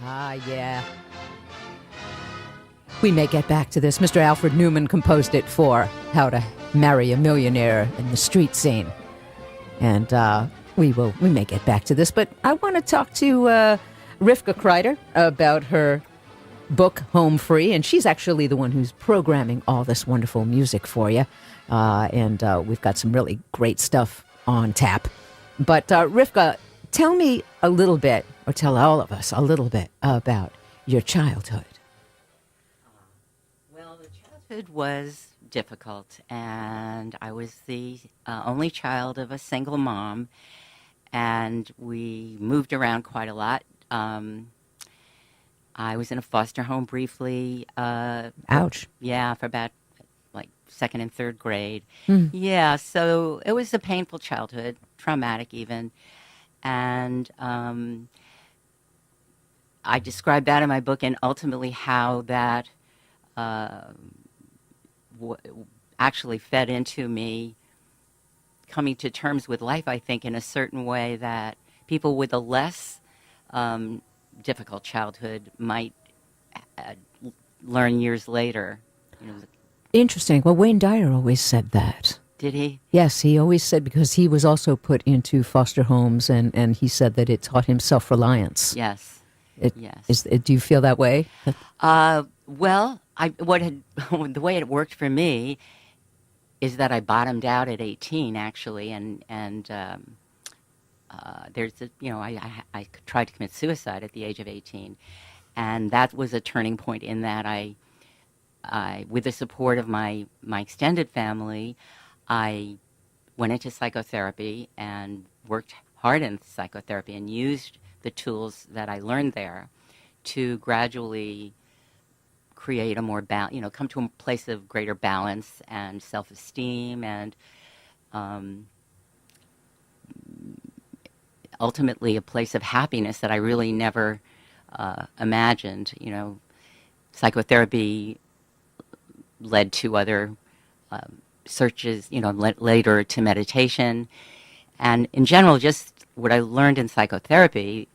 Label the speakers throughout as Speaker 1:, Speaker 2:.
Speaker 1: Ah, yeah. We may get back to this. Mr. Alfred Newman composed it for How to Marry a Millionaire in the Street Scene. And we may get back to this, but I want to talk to Rifka Kreiter about her book, Home Free, and she's actually the one who's programming all this wonderful music for you. And we've got some really great stuff on tap. But Rifka, tell me a little bit, or tell all of us a little bit about your childhood.
Speaker 2: Well, the childhood was difficult, and I was the only child of a single mom, and we moved around quite a lot. I was in a foster home briefly.
Speaker 1: Ouch.
Speaker 2: Yeah, for about like second and third grade. Yeah, so it was a painful childhood, traumatic even. And I described that in my book, and ultimately how that actually fed into me coming to terms with life, I think, in a certain way that people with a less difficult childhood might learn years later. You know.
Speaker 1: Interesting. Well, Wayne Dyer always said that.
Speaker 2: Did he?
Speaker 1: Yes, he always said, because he was also put into foster homes, and he said that it taught him self-reliance.
Speaker 2: Yes.
Speaker 1: Yes. Do you feel that way?
Speaker 2: Well, the way it worked for me is that I bottomed out at 18, actually, and there's I tried to commit suicide at the age of 18, and that was a turning point in that I with the support of my extended family, I went into psychotherapy and worked hard in psychotherapy and used the tools that I learned there to gradually create a more come to a place of greater balance and self-esteem, and ultimately a place of happiness that I really never imagined. You know, psychotherapy led to other searches, later to meditation. And in general, just what I learned in psychotherapy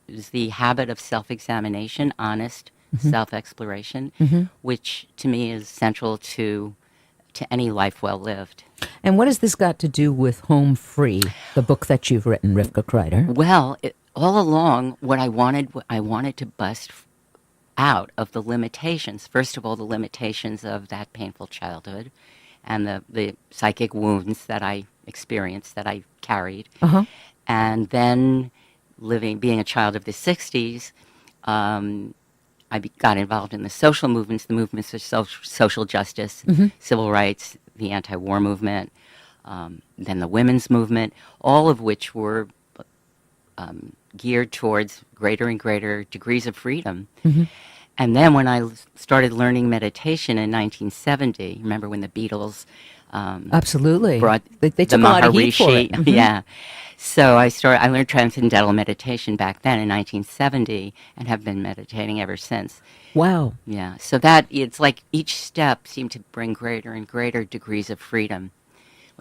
Speaker 2: is the habit of self-examination, honest self-exploration, which to me is central to any life well lived.
Speaker 1: And what has this got to do with Home Free, the book that you've written, Rifka Kreiter?
Speaker 2: Well, all along, what I wanted to bust out of the limitations. First of all, the limitations of that painful childhood and the psychic wounds that I experienced, that I carried. And then being a child of the 60s, I got involved in the social movements, the movements of social justice, civil rights, the anti-war movement, then the women's movement, all of which were geared towards greater and greater degrees of freedom. And then when I started learning meditation in 1970, remember when the Beatles
Speaker 1: absolutely
Speaker 2: brought
Speaker 1: they
Speaker 2: the
Speaker 1: took a lot of heat for
Speaker 2: Maharishi?
Speaker 1: it.
Speaker 2: Yeah. So I learned transcendental meditation back then in 1970 and have been meditating ever since.
Speaker 1: Wow.
Speaker 2: Yeah. So that it's like each step seemed to bring greater and greater degrees of freedom.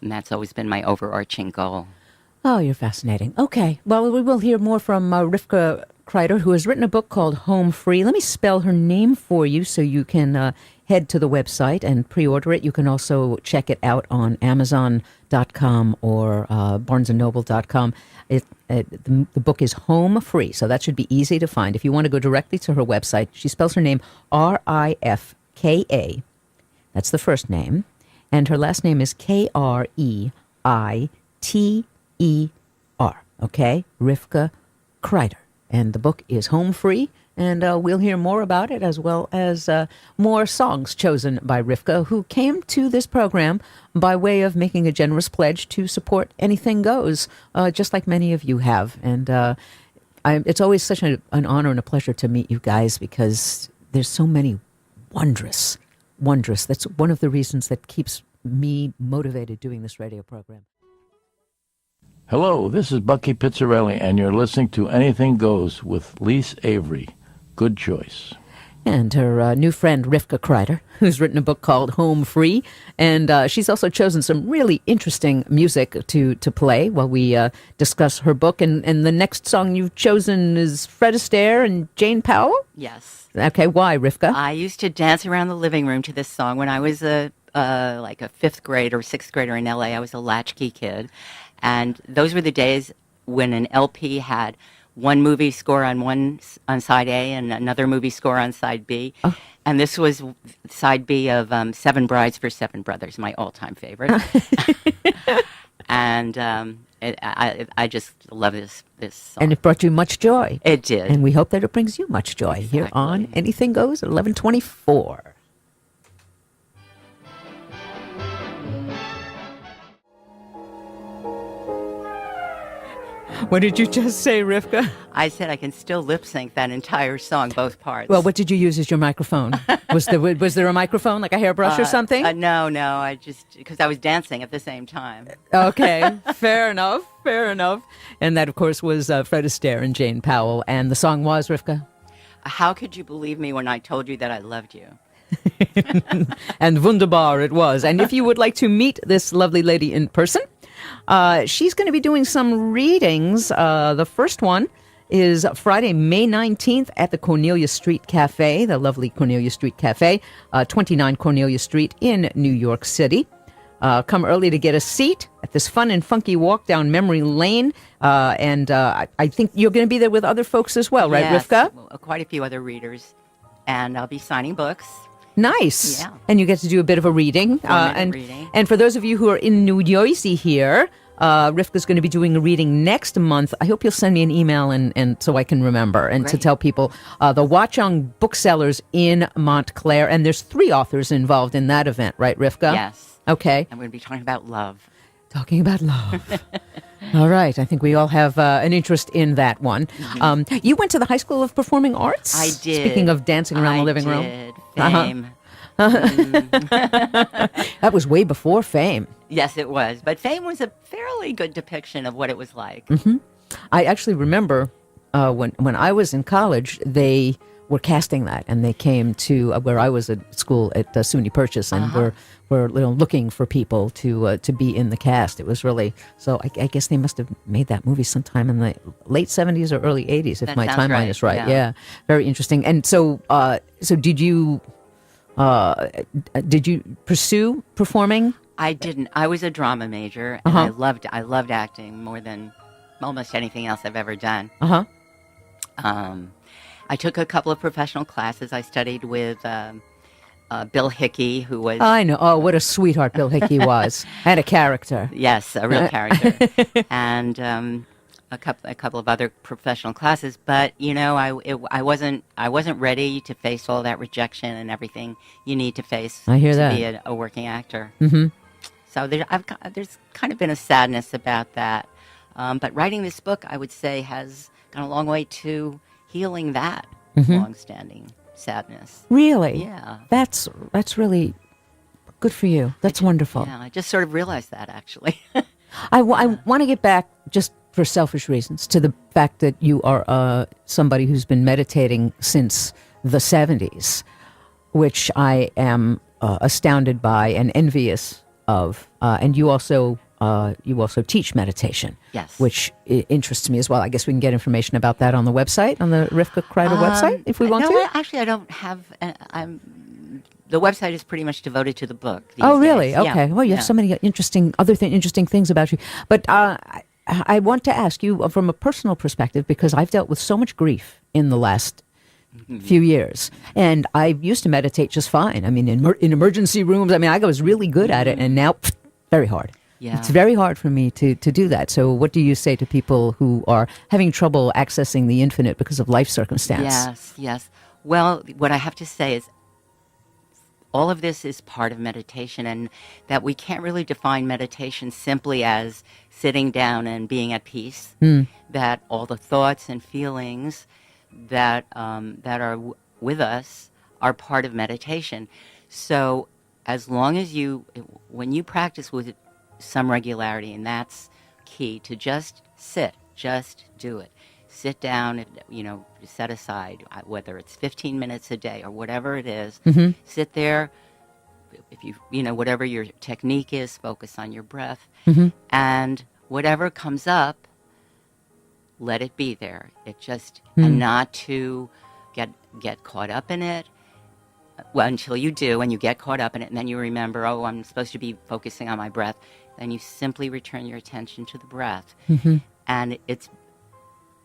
Speaker 2: And that's always been my overarching goal.
Speaker 1: Oh, you're fascinating. Okay. Well, we will hear more from Rifka Kreiter, who has written a book called Home Free. Let me spell her name for you so you can head to the website and pre-order it. You can also check it out on Amazon.com or BarnesandNoble.com. The book is Home Free, so that should be easy to find. If you want to go directly to her website, she spells her name Rifka. That's the first name. And her last name is Kreiter. Okay? Rifka Kreiter. And the book is Home Free, and we'll hear more about it, as well as more songs chosen by Rifka, who came to this program by way of making a generous pledge to support Anything Goes, just like many of you have. And it's always such an honor and a pleasure to meet you guys, because there's so many wondrous. That's one of the reasons that keeps me motivated doing this radio program.
Speaker 3: Hello, this is Bucky Pizzarelli, and you're listening to Anything Goes with Lise Avery. Good choice.
Speaker 1: and her new friend Rifka Kreiter, who's written a book called Home Free, and she's also chosen some really interesting music to play while we discuss her book. And the next song you've chosen is Fred Astaire and Jane Powell?
Speaker 2: Yes.
Speaker 1: Okay, why, Rifka?
Speaker 2: I used to dance around the living room to this song when I was like a fifth grade or sixth grader in LA. I was a latchkey kid. And those were the days when an LP had one movie score on side A and another movie score on side B. Oh. And this was side B of Seven Brides for Seven Brothers, my all-time favorite. And I just love this song.
Speaker 1: And it brought you much joy.
Speaker 2: It did.
Speaker 1: And we hope that it brings you much joy.
Speaker 2: Exactly.
Speaker 1: Here on Anything Goes at 11:24. What did you just say, Rifka?
Speaker 2: I said I can still lip sync that entire song, both parts.
Speaker 1: Well, what did you use as your microphone? Was there a microphone, like a hairbrush or something?
Speaker 2: No, I just, because I was dancing at the same time.
Speaker 1: Okay, fair enough. And that, of course, was Fred Astaire and Jane Powell. And the song was, Rifka?
Speaker 2: How could you believe me when I told you that I loved you?
Speaker 1: And wunderbar it was. And if you would like to meet this lovely lady in person, she's going to be doing some readings. The first one is Friday, May 19th at the Cornelia Street Cafe, the lovely Cornelia Street Cafe, 29 Cornelia Street in New York City. Come early to get a seat at this fun and funky walk down memory lane. And I think you're going to be there with other folks as well, right,
Speaker 2: yes,
Speaker 1: Rifka?
Speaker 2: Quite a few other readers. And I'll be signing books.
Speaker 1: Nice.
Speaker 2: Yeah.
Speaker 1: And you get to do a bit of a reading.
Speaker 2: Reading.
Speaker 1: And for those of you who are in New Jersey here, Rifka's going to be doing a reading next month. I hope you'll send me an email and so I can remember and to tell people the Watchung Booksellers in Montclair. And there's 3 authors involved in that event, right, Rifka?
Speaker 2: Yes.
Speaker 1: Okay.
Speaker 2: And we're going to be talking about love.
Speaker 1: Talking about love. All right. I think we all have an interest in that one. Mm-hmm. You went to the High School of Performing Arts?
Speaker 2: I did.
Speaker 1: Speaking of dancing around the living room.
Speaker 2: Fame.
Speaker 1: That was way before Fame.
Speaker 2: Yes, it was. But Fame was a fairly good depiction of what it was like.
Speaker 1: Mm-hmm. I actually remember when I was in college, they were casting that, and they came to where I was at school at SUNY Purchase, and were looking for people to be in the cast. It was really so. I guess they must have made that movie sometime in the late 70s or early 80s, if my timeline is right. Yeah, very interesting. And so, did you pursue performing?
Speaker 2: I didn't. I was a drama major, and I loved acting more than almost anything else I've ever done. I took a couple of professional classes. I studied with Bill Hickey, who was...
Speaker 1: I know. Oh, what a sweetheart Bill Hickey was. And a character.
Speaker 2: Yes, a real character. And a couple of other professional classes. But, I wasn't ready to face all that rejection and everything you need to face
Speaker 1: to
Speaker 2: be a working actor. Mm-hmm. So there's kind of been a sadness about that. But writing this book, I would say, has gone a long way to healing that long-standing sadness.
Speaker 1: Really?
Speaker 2: Yeah.
Speaker 1: That's really good for you. That's wonderful.
Speaker 2: Yeah, I just sort of realized that, actually.
Speaker 1: I want to get back, just for selfish reasons, to the fact that you are somebody who's been meditating since the 70s, which I am astounded by and envious of. And you also teach meditation.
Speaker 2: Yes.
Speaker 1: Which interests me as well. I guess we can get information about that on the website, on the Rifka Kreiter website, if we want to.
Speaker 2: No, actually, I don't have... the website is pretty much devoted to the book these
Speaker 1: Oh, really?
Speaker 2: days.
Speaker 1: Okay.
Speaker 2: Yeah.
Speaker 1: Well, you have so many interesting things about you. But I want to ask you from a personal perspective, because I've dealt with so much grief in the last few years. And I used to meditate just fine. I mean, in emergency rooms, I was really good at it. And now, very hard.
Speaker 2: Yeah.
Speaker 1: It's very hard for me to do that. So what do you say to people who are having trouble accessing the infinite because of life circumstance?
Speaker 2: Yes. Well, what I have to say is all of this is part of meditation, and that we can't really define meditation simply as sitting down and being at peace. That all the thoughts and feelings that are with us are part of meditation. So as long as when you practice with some regularity, and that's key, to just sit, just do it. sit down, set aside, whether it's 15 minutes a day or whatever it is, sit there. If whatever your technique is, focus on your breath, and whatever comes up, let it be there. It just, and not to get caught up in it. Well, until you do, and you get caught up in it, and then you remember, oh, I'm supposed to be focusing on my breath. Then you simply return your attention to the breath. And it's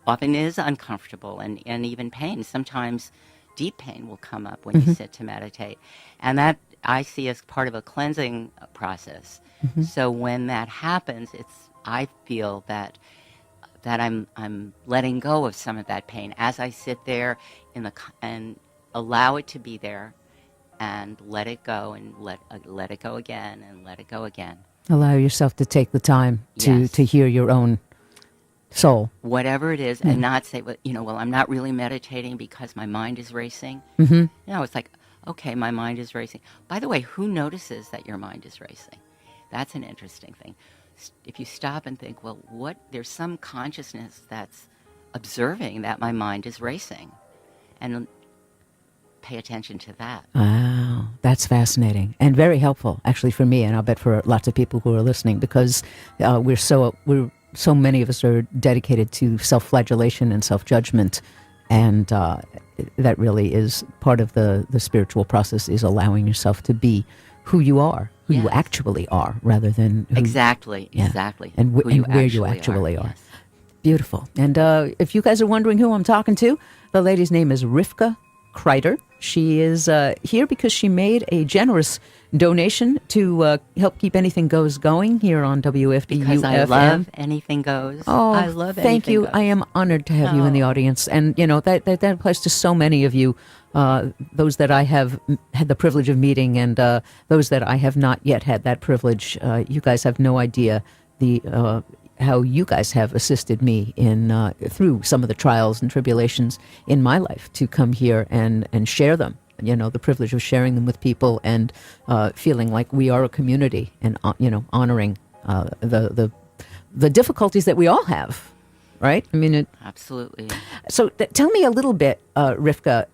Speaker 2: often is uncomfortable and even pain. Sometimes deep pain will come up when you sit to meditate. And that I see as part of a cleansing process. So when that happens, I feel that I'm letting go of some of that pain as I sit there and allow it to be there, and let it go, and let it go again, and let it go again.
Speaker 1: Allow yourself to take the time to hear your own soul.
Speaker 2: Whatever it is, and not say, well, I'm not really meditating because my mind is racing. It's like, okay, my mind is racing. By the way, who notices that your mind is racing? That's an interesting thing. If you stop and think, well, there's some consciousness that's observing that my mind is racing, and pay attention to that.
Speaker 1: Wow, that's fascinating and very helpful, actually, for me, and I'll bet for lots of people who are listening, because we're so many of us are dedicated to self-flagellation and self-judgment, and that really is part of the spiritual process, is allowing yourself to be who you are, who you actually are, rather than
Speaker 2: exactly,
Speaker 1: and where you actually are. Yes. Beautiful. And if you guys are wondering who I'm talking to, the lady's name is Rifka Kreiter. She is here because she made a generous donation to help keep Anything Goes going here on WFDU.
Speaker 2: Because I love Anything Goes.
Speaker 1: Oh,
Speaker 2: I love
Speaker 1: thank
Speaker 2: Anything
Speaker 1: you.
Speaker 2: Goes.
Speaker 1: I am honored to have you in the audience. And, that applies to so many of you, those that I have had the privilege of meeting, and those that I have not yet had that privilege. You guys have no idea how you guys have assisted me in through some of the trials and tribulations in my life to come here and share them. The privilege of sharing them with people, and feeling like we are a community, and honoring the difficulties that we all have. Right? I mean,
Speaker 2: absolutely.
Speaker 1: So tell me a little bit, Rifka.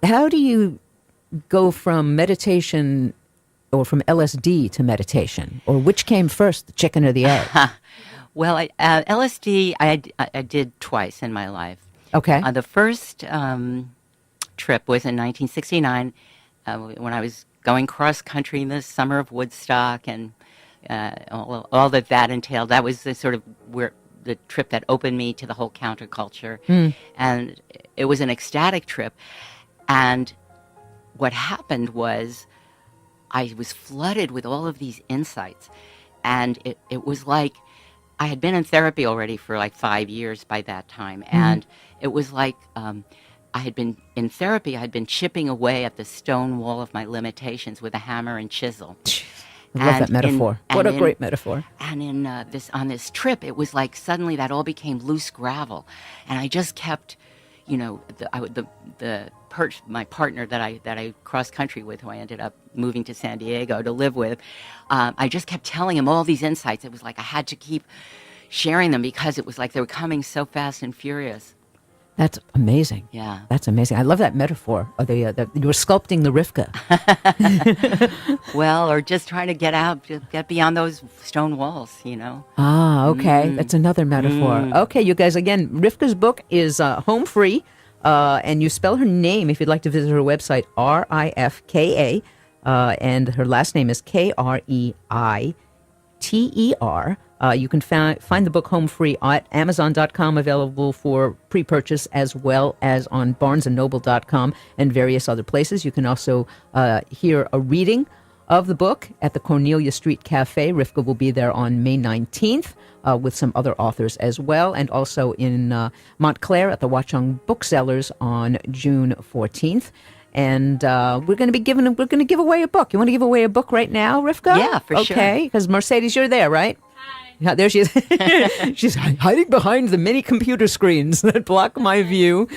Speaker 1: How do you go from meditation, or from LSD to meditation, or which came first, the chicken or the egg?
Speaker 2: Well, LSD I did twice in my life.
Speaker 1: Okay.
Speaker 2: The first trip was in 1969 when I was going cross country in the summer of Woodstock, and all that entailed. That was the sort of the trip that opened me to the whole counterculture, and it was an ecstatic trip. And what happened was, I was flooded with all of these insights, and it was like I had been in therapy already for like 5 years by that time, and it was like I had been in therapy. I had been chipping away at the stone wall of my limitations with a hammer and chisel.
Speaker 1: I love that metaphor. What a great metaphor.
Speaker 2: And on this trip, it was like suddenly that all became loose gravel, and I just kept, my partner that I cross country with, who I ended up moving to San Diego to live with, I just kept telling him all these insights. It was like I had to keep sharing them, because it was like they were coming so fast and furious.
Speaker 1: That's amazing.
Speaker 2: Yeah.
Speaker 1: That's amazing. I love that metaphor. You were sculpting the Rifka.
Speaker 2: Well, or just trying to get beyond those stone walls,
Speaker 1: Ah, okay. That's another metaphor. Okay, you guys, again, Rifka's book is home free, and you spell her name, if you'd like to visit her website, Rifka, and her last name is Kreiter. You can find the book Home Free at Amazon.com, available for pre-purchase, as well as on BarnesandNoble.com and various other places. You can also hear a reading of the book at the Cornelia Street Cafe. Rifka will be there on May 19th with some other authors as well, and also in Montclair at the Watchung Booksellers on June 14th. And we're going to give away a book. You want to give away a book right now, Rifka?
Speaker 2: Yeah, for sure.
Speaker 1: Okay, because Mercedes, you're there, right? Yeah, there she is. She's hiding behind the many computer screens that block my view.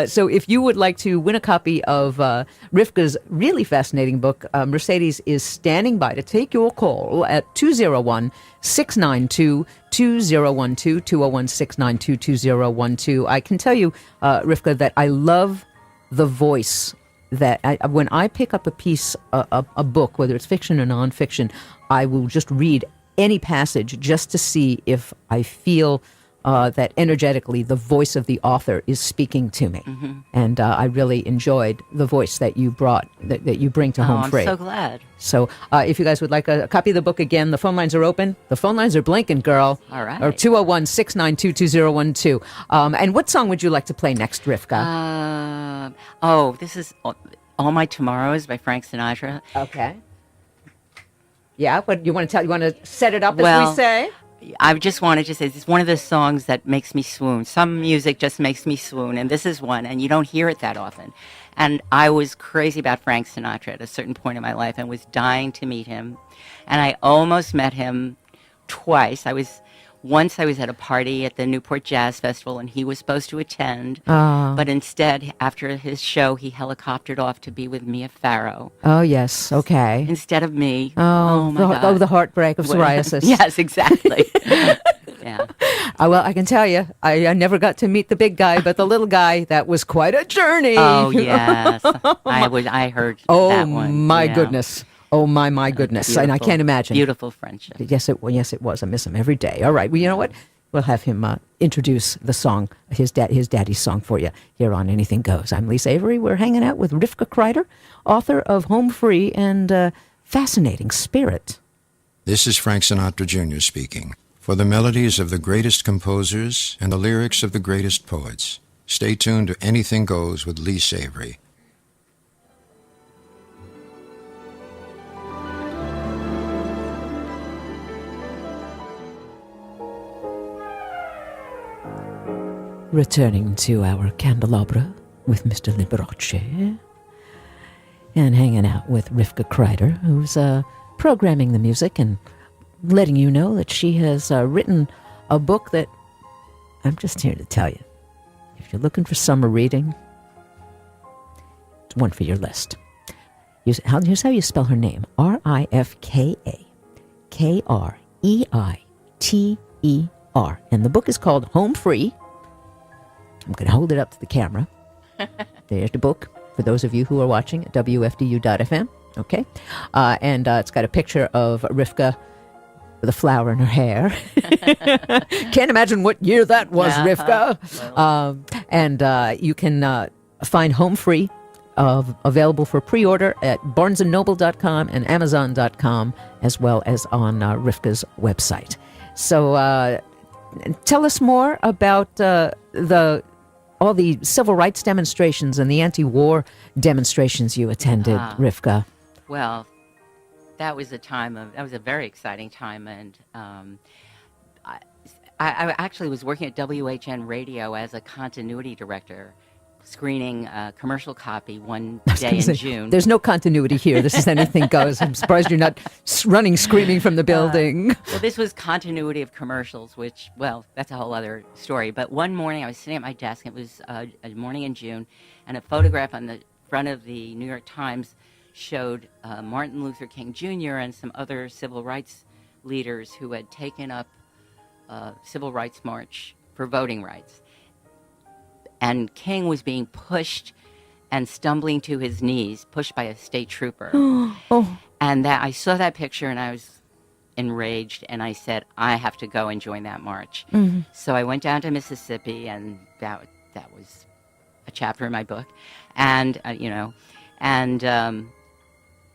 Speaker 1: So if you would like to win a copy of Rifka's really fascinating book, Mercedes is standing by to take your call at 201-692-2012, 201-692-2012. I can tell you, Rifka, that I love the voice that when I pick up a piece, a book, whether it's fiction or nonfiction, I will just read any passage just to see if I feel that energetically the voice of the author is speaking to me. Mm-hmm. And I really enjoyed the voice that you brought, that you bring to Home Free.
Speaker 2: I'm so glad.
Speaker 1: So if you guys would like a copy of the book again, the phone lines are open. The phone lines are blinking, girl.
Speaker 2: All right.
Speaker 1: Or 201-692-2012. And what song would you like to play next, Rifka?
Speaker 2: This is All My Tomorrows by Frank Sinatra.
Speaker 1: Okay. Yeah, what you want to tell? You want to set it up as
Speaker 2: Well,
Speaker 1: we say?
Speaker 2: I just wanted to say it's one of the songs that makes me swoon. Some music just makes me swoon, and this is one, and you don't hear it that often. And I was crazy about Frank Sinatra at a certain point in my life and was dying to meet him. And I almost met him twice. Once I was at a party at the Newport Jazz Festival, and he was supposed to attend. But instead, after his show, he helicoptered off to be with Mia Farrow.
Speaker 1: Oh, yes. Okay.
Speaker 2: Instead of me.
Speaker 1: Oh,
Speaker 2: my God.
Speaker 1: the heartbreak of psoriasis.
Speaker 2: Yes, exactly. Yeah.
Speaker 1: Well, I can tell you, I never got to meet the big guy, but the little guy, that was quite a journey.
Speaker 2: Oh, yes. I heard that one.
Speaker 1: My
Speaker 2: Yeah.
Speaker 1: goodness. Oh, my goodness. And I can't imagine.
Speaker 2: Beautiful friendship.
Speaker 1: Yes, it was. I miss him every day. All right. Well, you know what? We'll have him introduce the song, his daddy's song for you here on Anything Goes. I'm Lisa Avery. We're hanging out with Rifka Kreiter, author of Home Free and Fascinating Spirit.
Speaker 4: This is Frank Sinatra Jr. speaking. For the melodies of the greatest composers and the lyrics of the greatest poets, stay tuned to Anything Goes with Lisa Avery.
Speaker 1: Returning to our candelabra with Mr. Liberace and hanging out with Rifka Kreiter, who's programming the music and letting you know that she has written a book that I'm just here to tell you. If you're looking for summer reading, it's one for your list. Here's how you spell her name. Rifka Kreiter. And the book is called Home Free. I'm going to hold it up to the camera. There's the book for those of you who are watching at WFDU.FM. Okay. And it's got a picture of Rifka with a flower in her hair. Can't imagine what year that was, Rifka. And you can find Home Free available for pre-order at barnesandnoble.com and amazon.com, as well as on Rifka's website. So tell us more about all the civil rights demonstrations and the anti-war demonstrations you attended, Rifka.
Speaker 2: Well, that was a very exciting time, and I actually was working at WHN Radio as a continuity director, screening a commercial copy one day in June.
Speaker 1: There's no continuity here. This is Anything Goes. I'm surprised you're not running screaming from the building.
Speaker 2: Well, this was continuity of commercials, which, well, that's a whole other story. But one morning I was sitting at my desk. It was a morning in June, and a photograph on the front of the New York Times showed Martin Luther King Jr. and some other civil rights leaders who had taken up a civil rights march for voting rights. And King was being pushed and stumbling to his knees, pushed by a state trooper. And I saw that picture, and I was enraged, and I said, I have to go and join that march. Mm-hmm. So I went down to Mississippi, and that was a chapter in my book. And,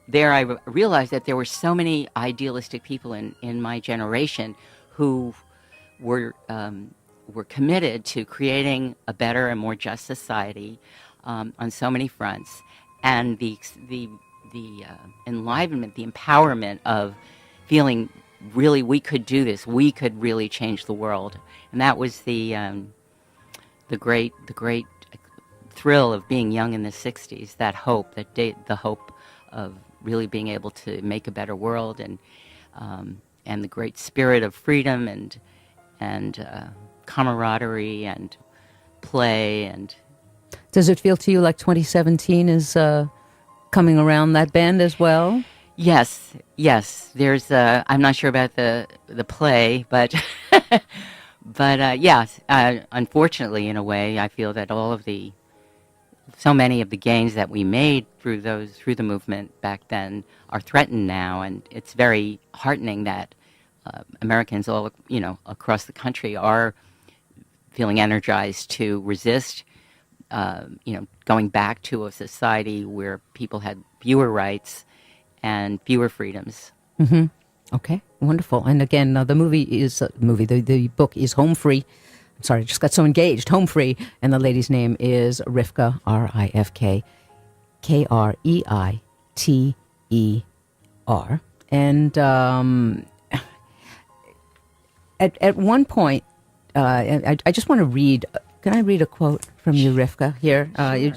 Speaker 2: there I realized that there were so many idealistic people in my generation who were committed to creating a better and more just society on so many fronts, and the enlivenment, the empowerment of feeling really we could do this, we could really change the world, and that was the great thrill of being young in the '60s. That hope, the hope of really being able to make a better world, and the great spirit of freedom and camaraderie and play. And
Speaker 1: Does it feel to you like 2017 is coming around that bend as well?
Speaker 2: yes. There's I'm not sure about the play, but but yes. Unfortunately, in a way, I feel that so many of the gains that we made through the movement back then are threatened now, and it's very heartening that Americans all across the country are feeling energized to resist. Going back to a society where people had fewer rights and fewer freedoms.
Speaker 1: Mm-hmm. Okay, wonderful. And again, the the book is Home Free. I'm sorry, I just got so engaged. Home Free, and the lady's name is Rifka, Rifka, Kreiter. And at one point, I just want to read. Can I read a quote from you, Rifka? Here,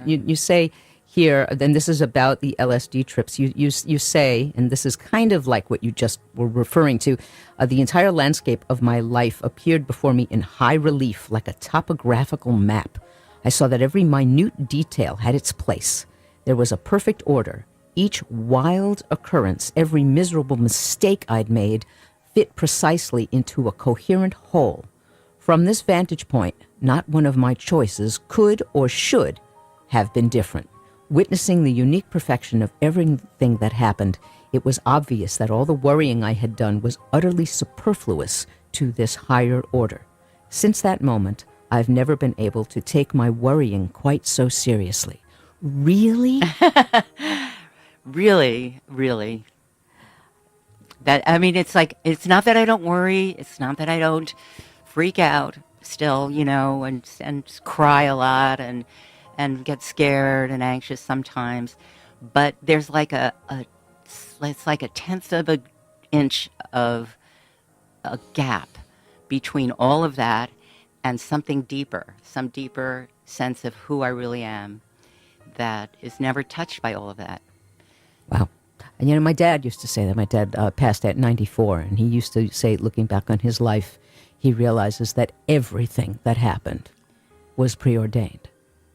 Speaker 1: you say here, then this is about the LSD trips. You say, and this is kind of like what you just were referring to. The entire landscape of my life appeared before me in high relief, like a topographical map. I saw that every minute detail had its place. There was a perfect order. Each wild occurrence, every miserable mistake I'd made, fit precisely into a coherent whole. From this vantage point, not one of my choices could or should have been different. Witnessing the unique perfection of everything that happened, it was obvious that all the worrying I had done was utterly superfluous to this higher order. Since that moment, I've never been able to take my worrying quite so seriously. Really?
Speaker 2: Really. It's not that I don't worry. It's not that I don't freak out still, and cry a lot and get scared and anxious sometimes. But there's it's like a tenth of an inch of a gap between all of that and some deeper sense of who I really am that is never touched by all of that.
Speaker 1: Wow. And my dad used to say that. My dad passed at 94, and he used to say, looking back on his life, he realizes that everything that happened was preordained.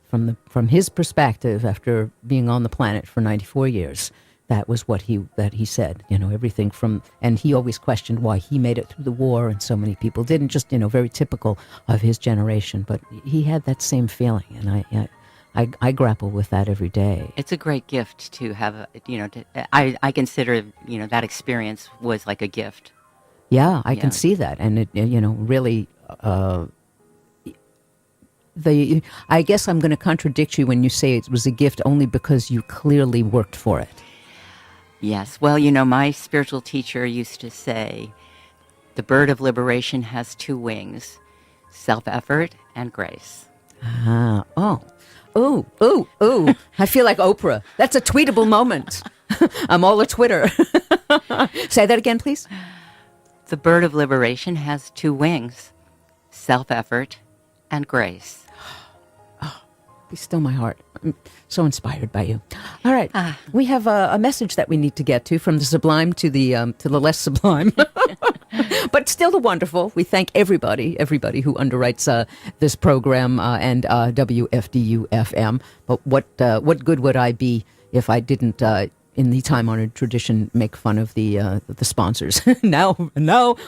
Speaker 1: From his perspective, after being on the planet for 94 years, that was what he said. Everything from, and he always questioned why he made it through the war and so many people didn't. Just very typical of his generation. But he had that same feeling, and I grapple with that every day.
Speaker 2: It's a great gift to have. I consider that experience was like a gift.
Speaker 1: Yeah, I can see that, and it really. I guess I'm going to contradict you when you say it was a gift only because you clearly worked for it.
Speaker 2: Yes. Well, my spiritual teacher used to say, the bird of liberation has two wings, self-effort and grace.
Speaker 1: Ooh. I feel like Oprah. That's a tweetable moment. I'm all a Twitter. Say that again, please.
Speaker 2: The bird of liberation has two wings, self-effort and grace.
Speaker 1: Be still my heart. I'm so inspired by you. All right. We have a message that we need to get to, from the sublime to the less sublime. But still the wonderful. We thank everybody who underwrites this program and WFDU-FM. But what good would I be if I didn't, in the time-honored tradition, make fun of the sponsors? Now,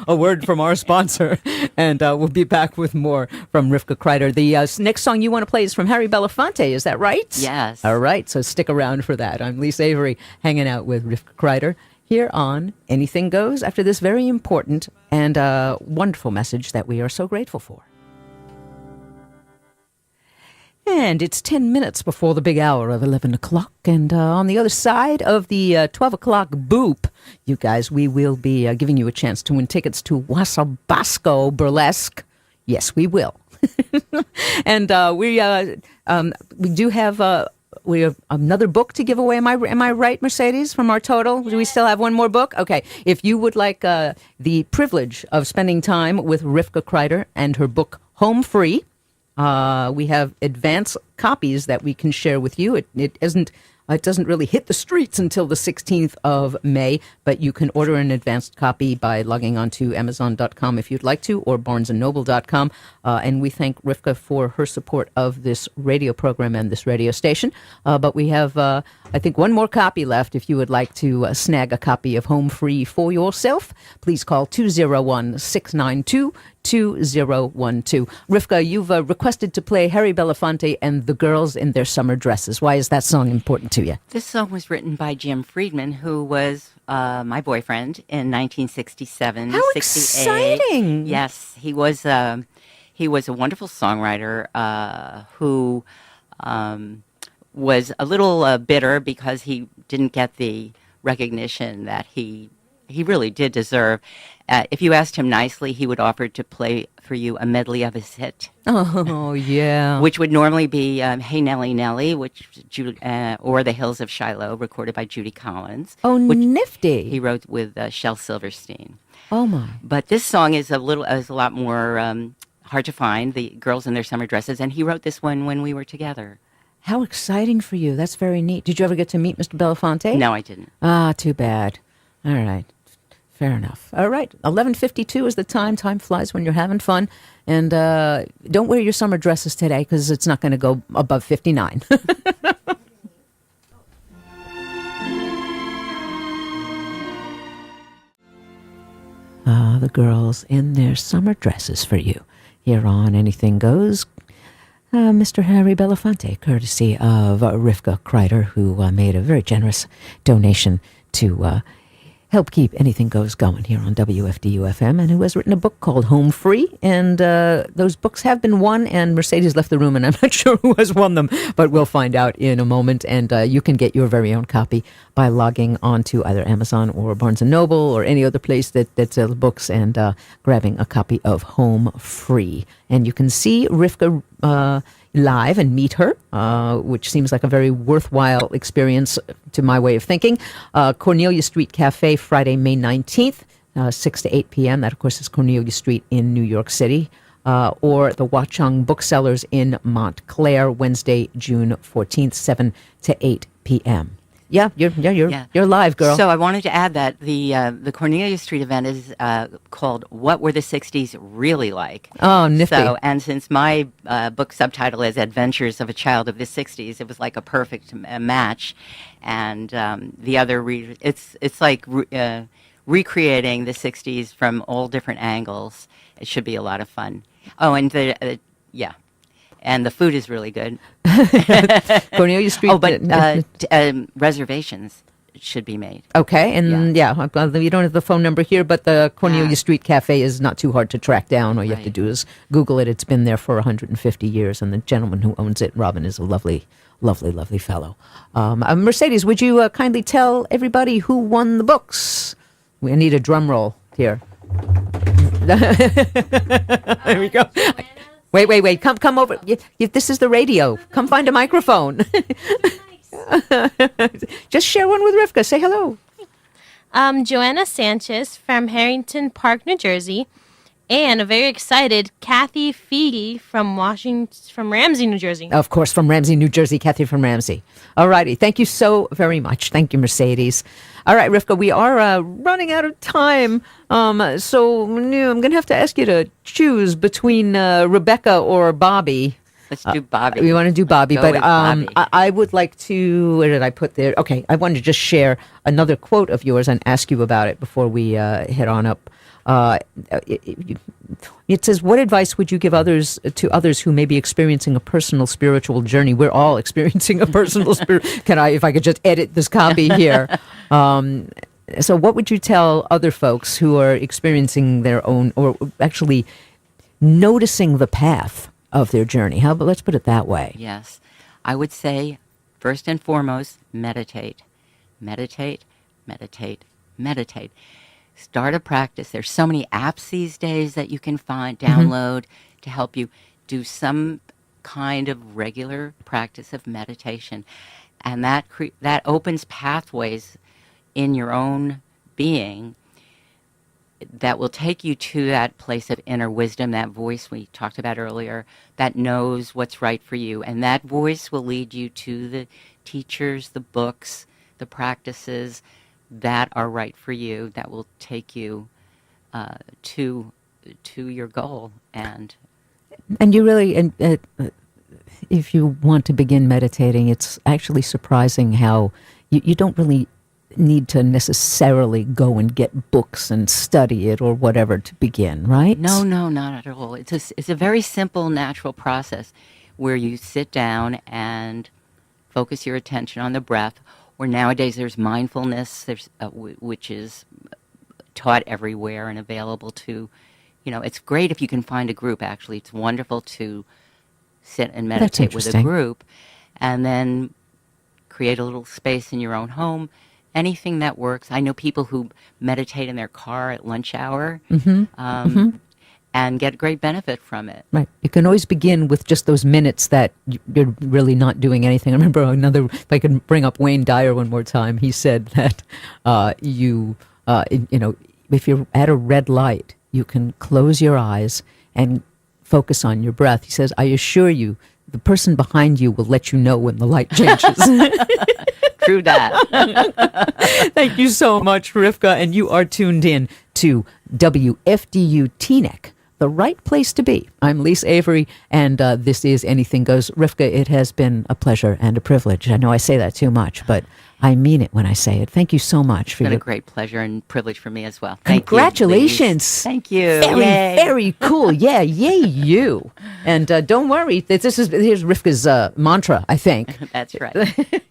Speaker 1: a word from our sponsor, and we'll be back with more from Rifka Kreiter. The next song you want to play is from Harry Belafonte, is that right?
Speaker 2: Yes.
Speaker 1: All right, so stick around for that. I'm Lisa Avery, hanging out with Rifka Kreiter here on Anything Goes, after this very important and wonderful message that we are so grateful for. And it's 10 minutes before the big hour of 11 o'clock. And on the other side of the 12 o'clock boop, you guys, we will be giving you a chance to win tickets to Wasabasco Burlesque. Yes, we will. And we do have we have another book to give away. Am I right, Mercedes, from our total? Do we still have one more book? Okay. If you would like the privilege of spending time with Rifka Kreiter and her book Home Free, we have advance copies that we can share with you. It isn't It doesn't really hit the streets until the 16th of May, but you can order an advanced copy by logging on to Amazon.com if you'd like to, or BarnesandNoble.com. And we thank Rifka for her support of this radio program and this radio station. But we have, I think, one more copy left. If you would like to snag a copy of Home Free for yourself, please call 201-692-2012. Rifka, you've requested to play Harry Belafonte and the Girls in Their Summer Dresses. Why is that song important to you?
Speaker 2: This song was written by Jim Friedman, who was my boyfriend in 1967,
Speaker 1: How
Speaker 2: 68.
Speaker 1: exciting!
Speaker 2: Yes, he was a wonderful songwriter who was a little bitter because he didn't get the recognition that he really did deserve. If you asked him nicely, he would offer to play for you a medley of his hit.
Speaker 1: Oh, yeah.
Speaker 2: Which would normally be Hey Nellie Nellie, or The Hills of Shiloh, recorded by Judy Collins.
Speaker 1: Oh,
Speaker 2: which
Speaker 1: nifty.
Speaker 2: he wrote with Shel Silverstein.
Speaker 1: Oh, my.
Speaker 2: But this song is a lot more hard to find, The Girls in Their Summer Dresses, and he wrote this one when we were together.
Speaker 1: How exciting for you. That's very neat. Did you ever get to meet Mr. Belafonte?
Speaker 2: No, I didn't.
Speaker 1: Ah, too bad. All right. Fair enough. All right. 11:52 is the time. Time flies when you're having fun. And don't wear your summer dresses today because it's not going to go above 59. The Girls in Their Summer Dresses for you. Here on Anything Goes, Mr. Harry Belafonte, courtesy of Rifka Kreiter, who made a very generous donation to help keep Anything Goes going here on WFDU-FM, and who has written a book called Home Free. And those books have been won, and Mercedes left the room, and I'm not sure who has won them, but we'll find out in a moment. And you can get your very own copy by logging on to either Amazon or Barnes & Noble or any other place that sells books and grabbing a copy of Home Free. And you can see Rifka live and meet her, which seems like a very worthwhile experience to my way of thinking. Cornelia Street Cafe, Friday, May 19th, 6 to 8 p.m. That, of course, is Cornelia Street in New York City. Or the Watchung Booksellers in Montclair, Wednesday, June 14th, 7 to 8 p.m. Yeah, you're live, girl.
Speaker 2: So I wanted to add that the Cornelia Street event is called "What Were the '60s Really Like?"
Speaker 1: Oh, nifty!
Speaker 2: So, and since my book subtitle is "Adventures of a Child of the '60s," it was like a perfect match. And the other, it's like recreating the '60s from all different angles. It should be a lot of fun. Oh, and and the food is really good.
Speaker 1: Cornelia Street.
Speaker 2: Oh, but reservations should be made.
Speaker 1: Okay, and you don't have the phone number here, but the Cornelia Street Cafe is not too hard to track down. All you have to do is Google it. It's been there for 150 years, and the gentleman who owns it, Robin, is a lovely, lovely, lovely fellow. Mercedes, would you kindly tell everybody who won the books? We need a drum roll here. There we go. Wait. Come over. This is the radio. Come find a microphone. Just share one with Rifka. Say hello.
Speaker 5: Joanna Sanchez from Harrington Park, New Jersey. And a very excited Kathy Feige from Ramsey, New Jersey.
Speaker 1: Of course, from Ramsey, New Jersey. Kathy from Ramsey. All righty. Thank you so very much. Thank you, Mercedes. All right, Rifka, we are running out of time. So I'm going to have to ask you to choose between Rebecca or Bobby.
Speaker 2: Let's do Bobby.
Speaker 1: We want to do Bobby,
Speaker 2: Go
Speaker 1: but
Speaker 2: with Bobby.
Speaker 1: I would like to. Where did I put there? Okay, I wanted to just share another quote of yours and ask you about it before we head on up. It says, "What advice would you give others who may be experiencing a personal spiritual journey?" We're all experiencing a personal if I could just edit this copy here. So what would you tell other folks who are experiencing their own, or actually noticing the path of their journey? Let's put it that way.
Speaker 2: Yes. I would say, first and foremost, meditate. Meditate, meditate, meditate. Start a practice. There's so many apps these days that you can download to help you do some kind of regular practice of meditation. And that opens pathways in your own being that will take you to that place of inner wisdom, that voice we talked about earlier, that knows what's right for you. And that voice will lead you to the teachers, the books, the practices that are right for you, that will take you to your goal. And
Speaker 1: you really, if you want to begin meditating, it's actually surprising how you don't really need to necessarily go and get books and study it or whatever to begin, right?
Speaker 2: no, not at all. It's a very simple, natural process where you sit down and focus your attention on the breath. Or nowadays there's mindfulness, which is taught everywhere and available to, it's great if you can find a group, actually. It's wonderful to sit and meditate with a group, and then create a little space in your own home. Anything that works. I know people who meditate in their car at lunch hour and get great benefit from it.
Speaker 1: Right. You can always begin with just those minutes that you're really not doing anything. I remember if I can bring up Wayne Dyer one more time, he said that if you're at a red light, you can close your eyes and focus on your breath. He says, I assure you, the person behind you will let you know when the light changes.
Speaker 2: True that.
Speaker 1: Thank you so much, Rifka. And you are tuned in to WFDU Teaneck, the right place to be. I'm Lisa Avery, and this is Anything Goes. Rifka, it has been a pleasure and a privilege. I know I say that too much, but I mean it when I say it. Thank you so much for
Speaker 2: It's been a great pleasure and privilege for me as well.
Speaker 1: Congratulations.
Speaker 2: Thank you.
Speaker 1: Very,
Speaker 2: Yay.
Speaker 1: very cool. Yeah, yay you. And don't worry, here's Rifka's mantra, I think.
Speaker 2: That's right.